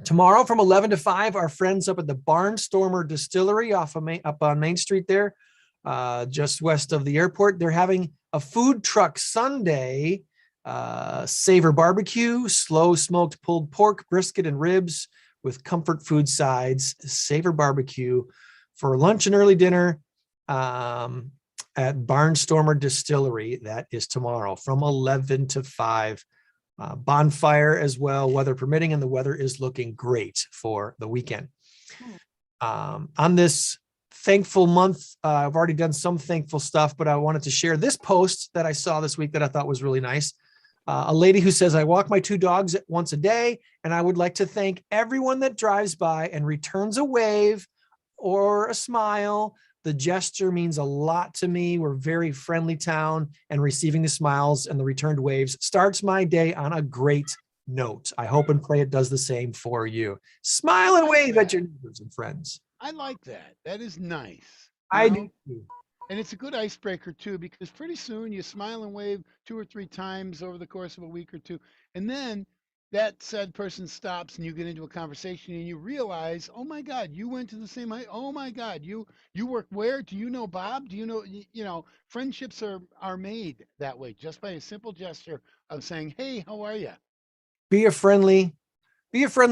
tomorrow from 11 to 5, our friends up at the Barnstormer Distillery up on Main Street there, just west of the airport, they're having a food truck Sunday, Savor Barbecue, slow smoked pulled pork, brisket, and ribs with comfort food sides. Savor Barbecue for lunch and early dinner at Barnstormer Distillery. That is tomorrow from 11 to 5. Bonfire as well, weather permitting, and the weather is looking great for the weekend. On this thankful month, I've already done some thankful stuff, but I wanted to share this post that I saw this week that I thought was really nice. A lady who says, I walk my 2 dogs once a day, and I would like to thank everyone that drives by and returns a wave or a smile. The gesture means a lot to me. We're a very friendly town, and receiving the smiles and the returned waves starts my day on a great note. I hope and pray it does the same for you. Smile and wave at your neighbors and friends. I like that. That is nice. I do too. And it's a good icebreaker too, because pretty soon you smile and wave 2 or 3 times over the course of a week or two. And then that said person stops and you get into a conversation and you realize, oh my God, you went to the same high. Oh my God, you work where? Do you know Bob? Do you know, friendships are made that way just by a simple gesture of saying, hey, how are you? Be a friendly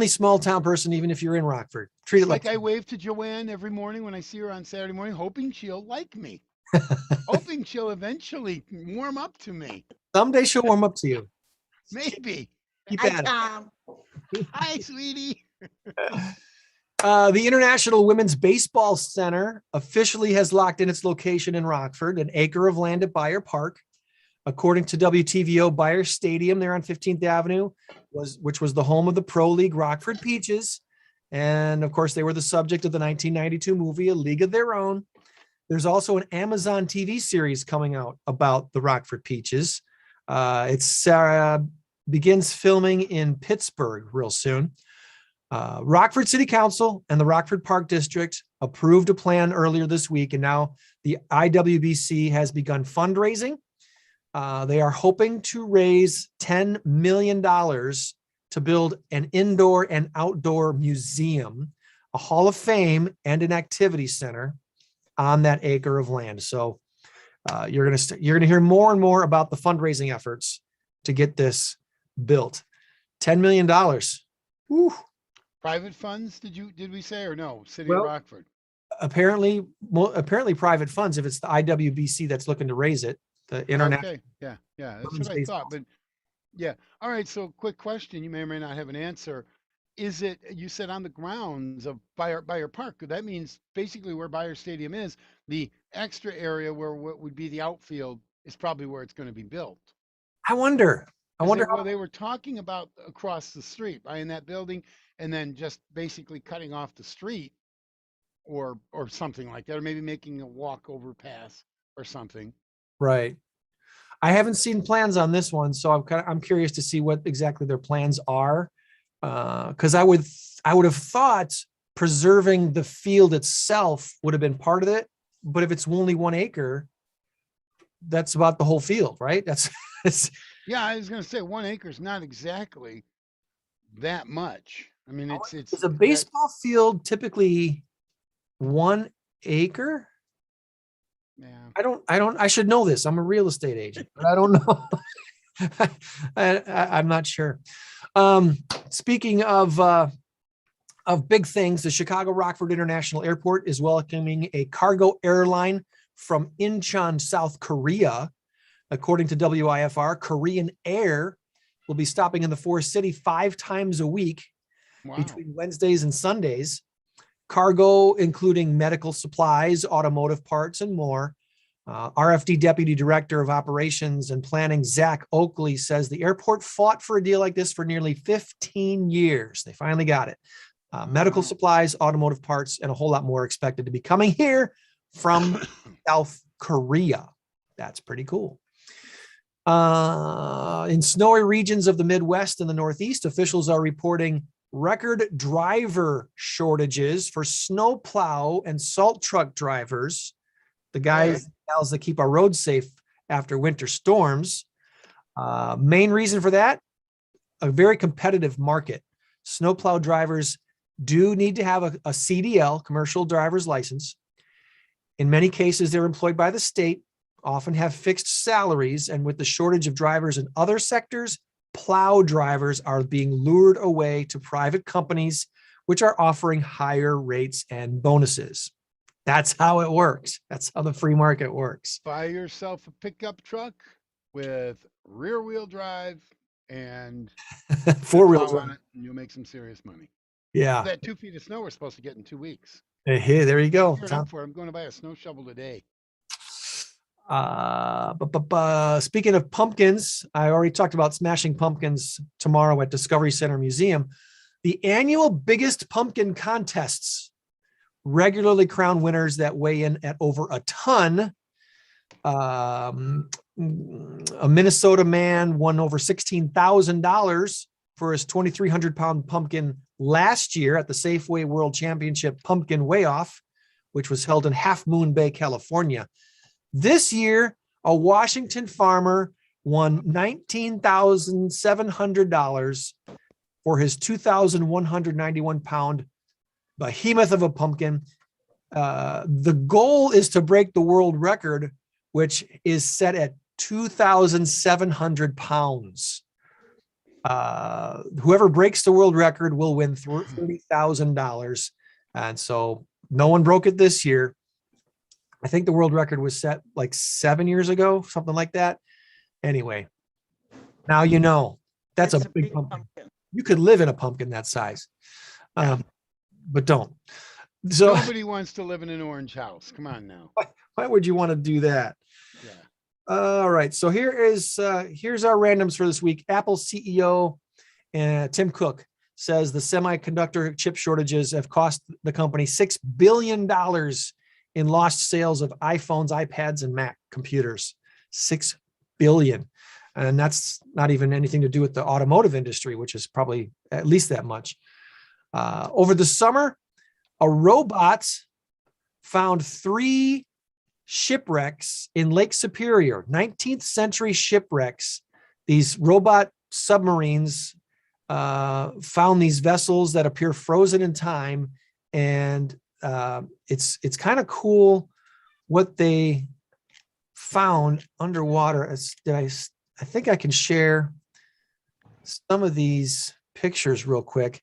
small town person, even if you're in Rockford. Treat it like I wave to Joann every morning when I see her on Saturday morning, hoping she'll like me, hoping she'll eventually warm up to me. Someday she'll warm up to you. Maybe. Keep Hi, at it. Tom. Hi, sweetie. The International Women's Baseball Center officially has locked in its location in Rockford, an acre of land at Byer Park. According to WTVO, Byer Stadium there on 15th Avenue, which was the home of the Pro League Rockford Peaches. And of course, they were the subject of the 1992 movie, A League of Their Own. There's also an Amazon TV series coming out about the Rockford Peaches. It begins filming in Pittsburgh real soon. Rockford City Council and the Rockford Park District approved a plan earlier this week, and now the IWBC has begun fundraising. They are hoping to raise $10 million to build an indoor and outdoor museum, a Hall of Fame, and an activity center on that acre of land. So you're gonna hear more and more about the fundraising efforts to get this built. $10 million. Woo. Private funds, did we say, or no? City Well, of Rockford. Apparently private funds, if it's the IWBC that's looking to raise it, the international. Okay. Yeah. That's what I thought. But yeah. All right. So quick question. You may or may not have an answer. Is it, you said on the grounds of Byer Park? That means basically where Byer Stadium is, the extra area where what would be the outfield is probably where it's going to be built. I wonder Well, they were talking about across the street, buying that building and then just basically cutting off the street or something like that, or maybe making a walk overpass or something. Right. I haven't seen plans on this one, so I'm curious to see what exactly their plans are. Because I would have thought preserving the field itself would have been part of it, but if it's only 1 acre, that's about the whole field, right? That's yeah. I was going to say 1 acre is not exactly that much. I mean, it's a baseball field typically 1 acre. Yeah. I should know this. I'm a real estate agent, but I don't know. I'm not sure. Speaking of big things, the Chicago Rockford International Airport is welcoming a cargo airline from Incheon, South Korea. According to WIFR, Korean Air will be stopping in the Forest City 5 times a week between Wednesdays and Sundays. Cargo, including medical supplies, automotive parts, and more. RFD Deputy Director of Operations and Planning, Zach Oakley, says the airport fought for a deal like this for nearly 15 years. They finally got it. Medical supplies, automotive parts, and a whole lot more expected to be coming here from South Korea. That's pretty cool. In snowy regions of the Midwest and the Northeast, officials are reporting record driver shortages for snowplow and salt truck drivers, the guys and gals that keep our roads safe after winter storms. Main reason for that, a very competitive market. Snowplow drivers do need to have a CDL, commercial driver's license. In many cases, they're employed by the state, often have fixed salaries, and with the shortage of drivers in other sectors, plow drivers are being lured away to private companies, which are offering higher rates and bonuses. That's how it works. That's how the free market works. Buy yourself a pickup truck with rear wheel drive and 4-wheel drive, and you'll make some serious money. Yeah. That 2 feet of snow we're supposed to get in 2 weeks. Hey, there you go. I'm going to buy a snow shovel today. Speaking of pumpkins, I already talked about Smashing Pumpkins tomorrow at Discovery Center Museum. The annual Biggest Pumpkin contests regularly crown winners that weigh in at over a ton. A Minnesota man won over $16,000 for his 2,300-pound pumpkin last year at the Safeway World Championship Pumpkin Weigh-Off, which was held in Half Moon Bay, California. This year, a Washington farmer won $19,700 for his 2,191-pound behemoth of a pumpkin. The goal is to break the world record, which is set at 2,700 pounds. Whoever breaks the world record will win $30,000. And so no one broke it this year. I think the world record was set like 7 years ago, something like that. Anyway, now you know that's a big pumpkin. You could live in a pumpkin that size, but don't. So nobody wants to live in an orange house. Come on now. Why would you want to do that? Yeah. All right. So here's our randoms for this week. Apple CEO Tim Cook says the semiconductor chip shortages have cost the company $6 billion in lost sales of iPhones, iPads, and Mac computers. $6 billion. And that's not even anything to do with the automotive industry, which is probably at least that much. Over the summer, a robot found 3 shipwrecks in Lake Superior, 19th century shipwrecks. These robot submarines found these vessels that appear frozen in time, and it's kind of cool what they found underwater. I think I can share some of these pictures real quick.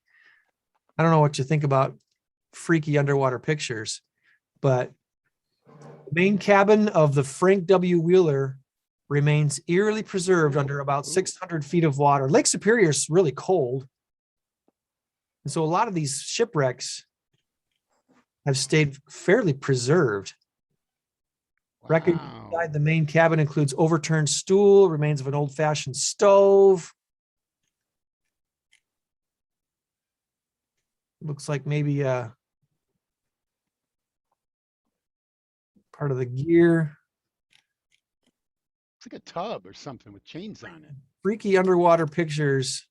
I don't know what you think about freaky underwater pictures, but the main cabin of the Frank W. Wheeler remains eerily preserved under about 600 feet of water. Lake Superior is really cold. And so a lot of these shipwrecks have stayed fairly preserved. Wow. Record inside the main cabin includes overturned stool, remains of an old-fashioned stove. Looks like maybe part of the gear. It's like a tub or something with chains on it. Freaky underwater pictures.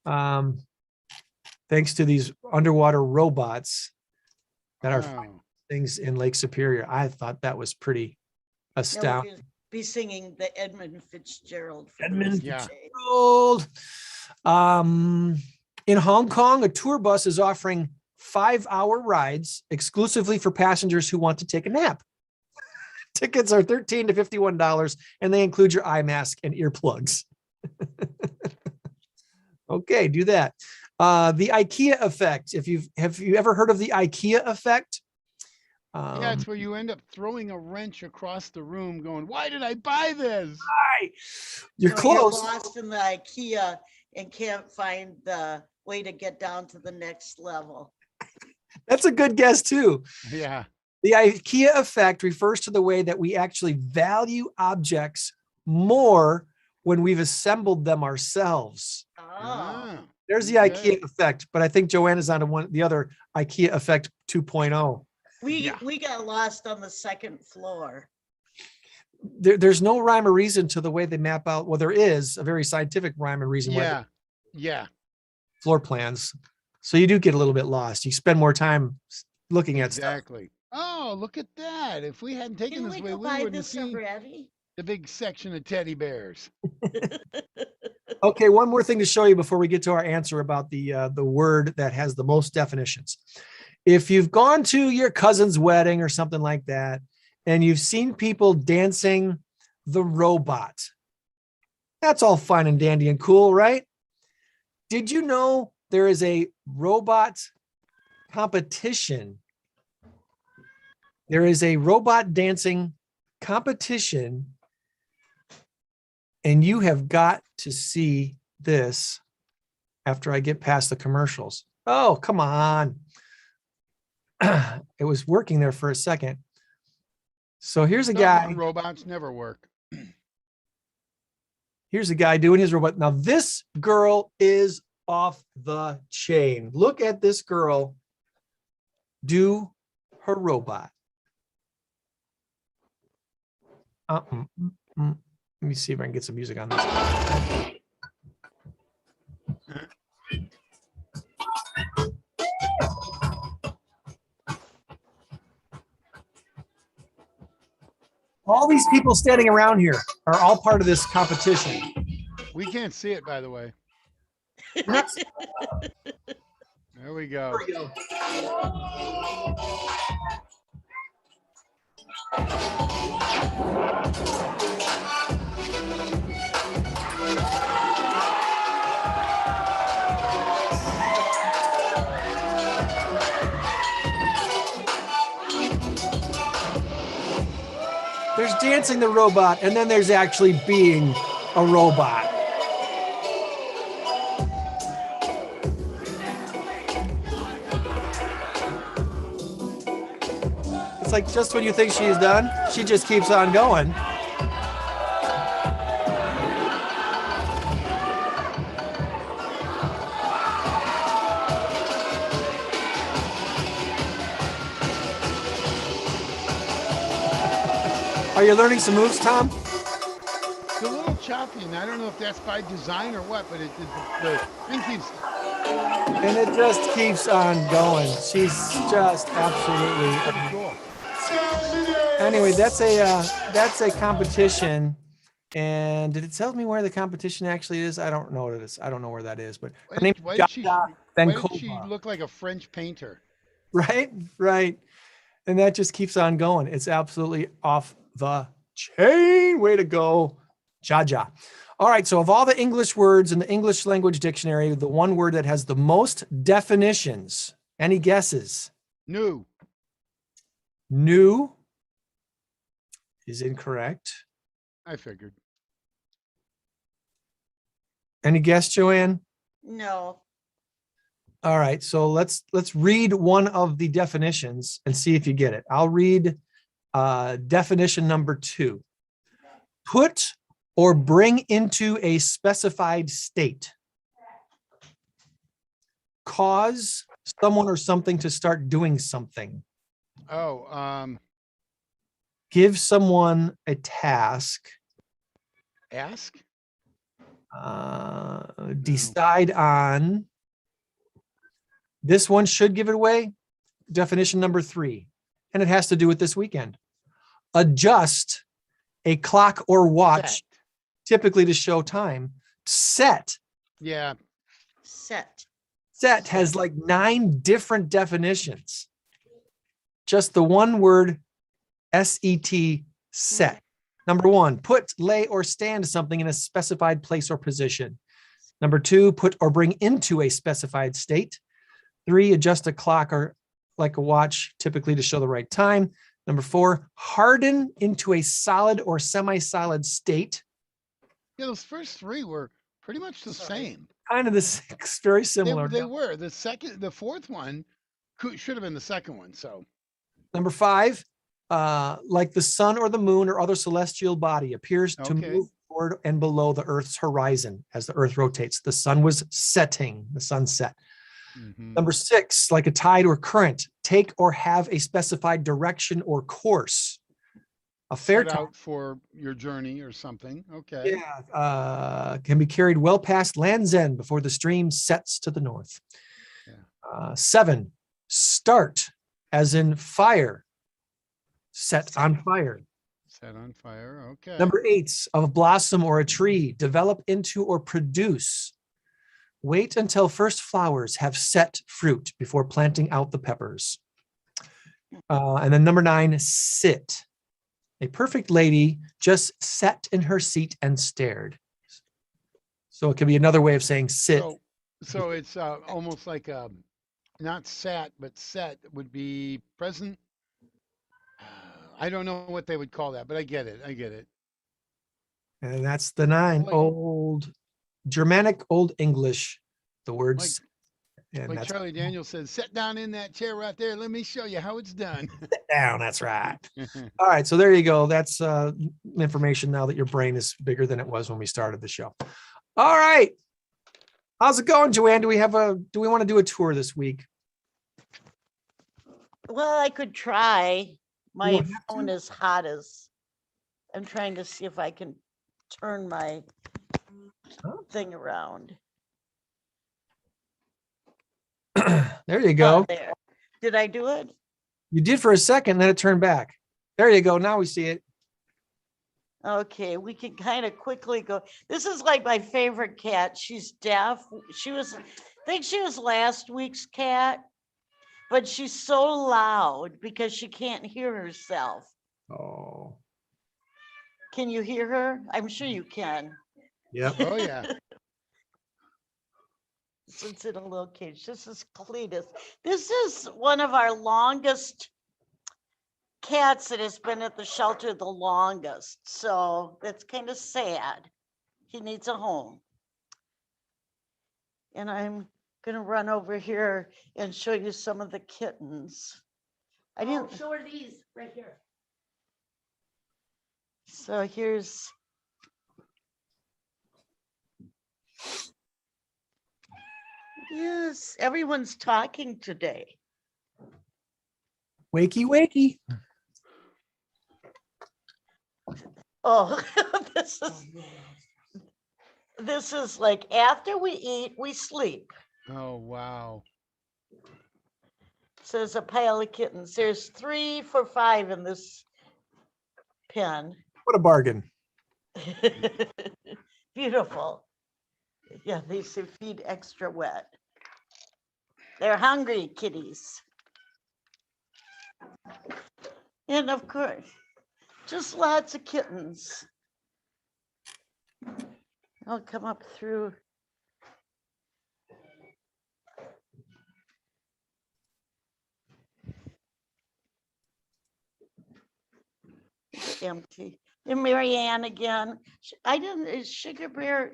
Thanks to these underwater robots that are finding things in Lake Superior. I thought that was pretty astounding. Be singing the Edmund Fitzgerald. Fitzgerald. In Hong Kong, a tour bus is offering 5-hour rides exclusively for passengers who want to take a nap. Tickets are $13 to $51, and they include your eye mask and earplugs. Okay, do that. The IKEA effect. Have you ever heard of the IKEA effect? Yeah, it's where you end up throwing a wrench across the room going, why did I buy this? You're close. You're lost in the IKEA and can't find the way to get down to the next level. That's a good guess too. Yeah. The IKEA effect refers to the way that we actually value objects more when we've assembled them ourselves. Oh. There's the IKEA effect, but I think Joann is on the other IKEA effect 2.0. We got lost on the second floor. There's no rhyme or reason to the way they map out. Well, there is a very scientific rhyme and reason. Yeah. Floor plans. So you do get a little bit lost. You spend more time looking at stuff. Exactly. Oh, look at that. If we hadn't taken this way, we wouldn't have seen the big section of teddy bears. Okay, one more thing to show you before we get to our answer about the word that has the most definitions. If you've gone to your cousin's wedding or something like that, and you've seen people dancing the robot, that's all fine and dandy and cool, right? Did you know there is a robot competition? There is a robot dancing competition, and you have got to see this after I get past the commercials. Oh, come on. It was working there for a second. So here's a Some guy. robots never work. Here's a guy doing his robot. Now this girl is off the chain. Look at this girl do her robot. Let me see if I can get some music on this. All these people standing around here are all part of this competition. We can't see it, by the way. There we go. There's dancing the robot, and then there's actually being a robot. It's like just when you think she's done, she just keeps on going. Are you learning some moves, Tom? It's a little choppy, and I don't know if that's by design or what, but the thing keeps. And it just keeps on going. She's just absolutely cool. Anyway, that's a competition. And did it tell me where the competition actually is? I don't know what it is. I don't know where that is. But her name Why is did she Benkova. look like a French painter? Right. And that just keeps on going. It's absolutely off the chain. Way to go, Jaja. All right. So of all the English words in the English language dictionary, the one word that has the most definitions, any guesses? New. New is incorrect. I figured. Any guess, Joanne? No. All right. So let's read one of the definitions and see if you get it. I'll read definition number 2. Put or bring into a specified state. Cause someone or something to start doing something. Give someone a task. Ask? Decide on. This one should give it away. Definition number 3. And it has to do with this weekend. Adjust a clock or watch, typically to show time. Set. Yeah. Set has like 9 different definitions. Just the one word, S-E-T, set. Number 1, put, lay, or stand something in a specified place or position. Number 2, put or bring into a specified state. 3, adjust a clock or like a watch, typically to show the right time. Number 4, harden into a solid or semi-solid state. Yeah, those first 3 were pretty much the same. Kind of the 6, very similar. They were. The fourth one should have been the second one. So. Number 5, like the sun or the moon or other celestial body appears to move toward and below the Earth's horizon as the Earth rotates. The sun was setting, the sunset. Mm-hmm. Number 6, like a tide or current, take or have a specified direction or course. A fair time out for your journey or something. Okay. Yeah. Can be carried well past Land's End before the stream sets to the north. Yeah. 7, start, as in fire. Set on fire. Set on fire. Okay. Number 8, of a blossom or a tree, develop into or produce. Wait until first flowers have set fruit before planting out the peppers. And then number 9, sit. A perfect lady just sat in her seat and stared. So it could be another way of saying sit. So it's almost like not sat, but set would be present. I don't know what they would call that, but I get it. And that's the 9. Old Germanic, Old English. The words And Like that's Charlie Daniels says, sit down in that chair right there. Let me show you how it's done. down. That's right. All right. So there you go. That's information now that your brain is bigger than it was when we started the show. All right. How's it going, Joann? Do we want to do a tour this week? Well, I could try. My don't have phone is hot as. I'm trying to see if I can turn my thing around. There you go. Oh, there. Did I do it? You did for a second, then it turned back. There you go. Now we see it. Okay, we can kind of quickly go. This is like my favorite cat. She's deaf. I think she was last week's cat, but she's so loud because she can't hear herself. Oh. Can you hear her? I'm sure you can. Yep. Oh, yeah. It's in a little cage. This is Cletus. This is one of our longest cats that has been at the shelter the longest. So that's kind of sad. He needs a home. And I'm going to run over here and show you some of the kittens. I didn't show her these right here. So here's. Yes, everyone's talking today. Wakey, wakey. Oh, this is like after we eat, we sleep. Oh, wow. So there's a pile of kittens. There's 3 for $5 in this pen. What a bargain. Beautiful. Yeah, they say feed extra wet. They're hungry kitties. And of course, just lots of kittens. I'll come up through. It's empty. And Marianne again. Sugar Bear's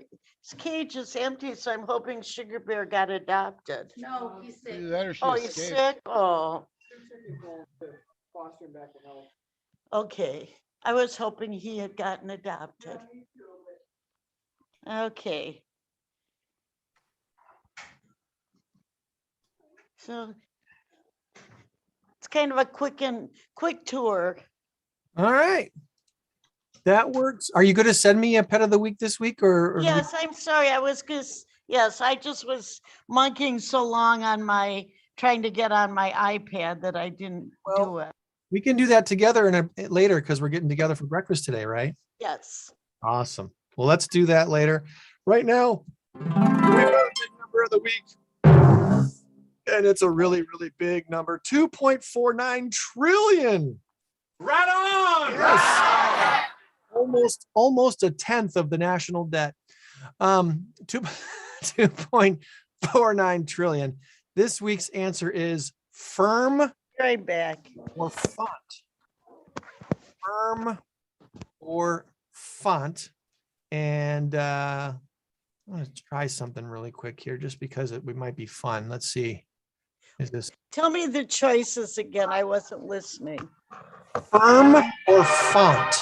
cage is empty, so I'm hoping Sugar Bear got adopted. No, he's sick. Either that or she Oh, he's escaped. sick? Oh. Okay, I was hoping he had gotten adopted. Okay. So it's kind of a quick tour. All right. That works. Are you going to send me a pet of the week this week or Yes, I'm sorry. I just was monkeying so long on trying to get on my iPad that I didn't do it. we can do that together later because we're getting together for breakfast today, right? Yes. Awesome. Well, let's do that later. Right now, we've got a big number of the week. And it's a really, really big number. 2.49 trillion. Right on. Yes. Almost a tenth of the national debt. 2.49 trillion. This week's answer is firm Right back. or font. Firm or font. And I'm going to try something really quick here just because we might be fun. Let's see. Is this Tell me the choices again. I wasn't listening. firm or font?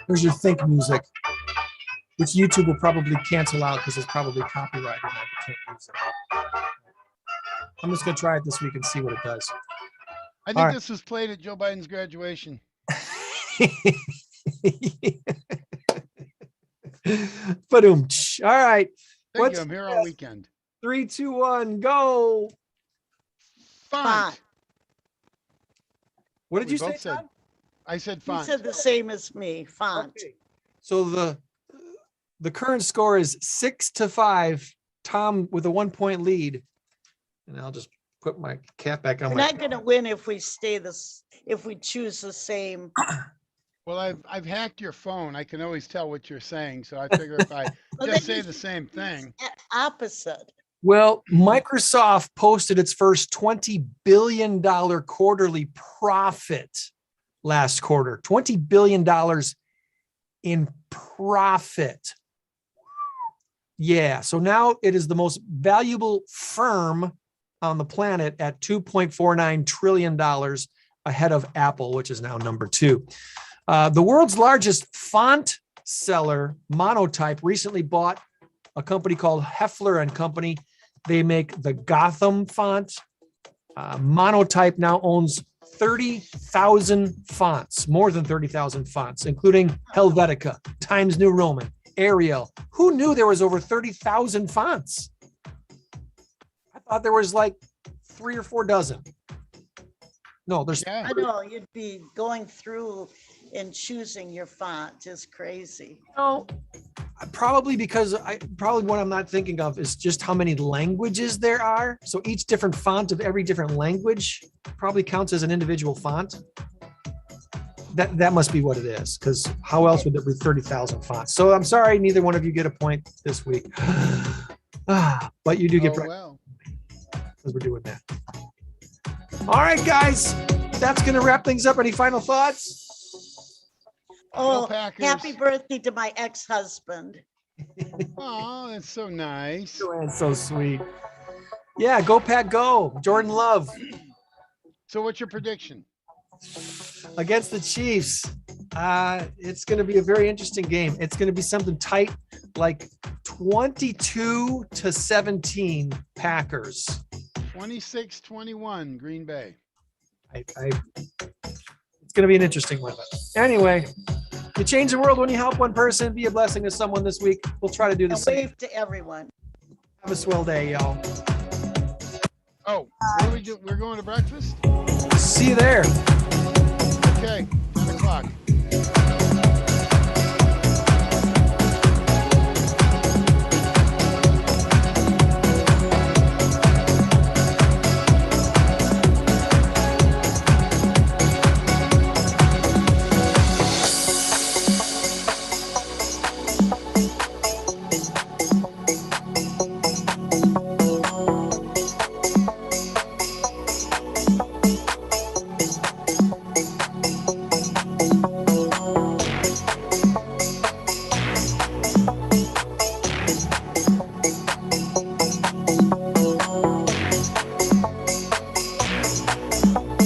Here's your think music, which YouTube will probably cancel out because it's probably copyrighted and you can't use it. I'm just going to try it this week and see what it does. I think this was played at Joe Biden's graduation. Ba-doom. All right. Thank you. I'm here all weekend. 3, 2, 1, go. Font. What did We you say, both said- Tom? I said You font. said the same as me, font. Okay. So the current score is 6-5. Tom with a 1-point lead. And I'll just put my cap back on. We're not going to win if we if we choose the same. Well, I've hacked your phone. I can always tell what you're saying. So I figure if I Well, just then say the same thing. Opposite. Well, Microsoft posted its first $20 billion quarterly profit last quarter. $20 billion in profit. Yeah. So now it is the most valuable firm on the planet at $2.49 trillion, ahead of Apple, which is now number 2. The world's largest font seller, Monotype, recently bought a company called Heffler and Company. They make the Gotham font. Monotype now owns 30,000 fonts, more than 30,000 fonts, including Helvetica, Times New Roman, Arial. Who knew there was over 30,000 fonts? I thought there was like 3 or 4 dozen. No, there's. Yeah. I know, you'd be going through and choosing your font is crazy. No, probably because probably what I'm not thinking of is just how many languages there are. So each different font of every different language probably counts as an individual font. That must be what it is, because how else would there be 30,000 fonts? So I'm sorry, neither one of you get a point this week. But you do get Oh, well. because we're doing that. All right, guys, that's going to wrap things up. Any final thoughts? Oh, Packers. happy birthday to my ex-husband. Oh, that's so nice. Joanne's so sweet. Yeah, go Pack, go. Jordan Love So what's your prediction? against the Chiefs. It's going to be a very interesting game. It's going to be something tight, like 22-17 Packers. 26-21 Green Bay. It's going to be an interesting one. But anyway, you change the world when you help one person. Be a blessing to someone this week. We'll try to do the And same. wave to everyone. Have a swell day, y'all. Oh, what do we do? We're going to breakfast? See you there. Okay.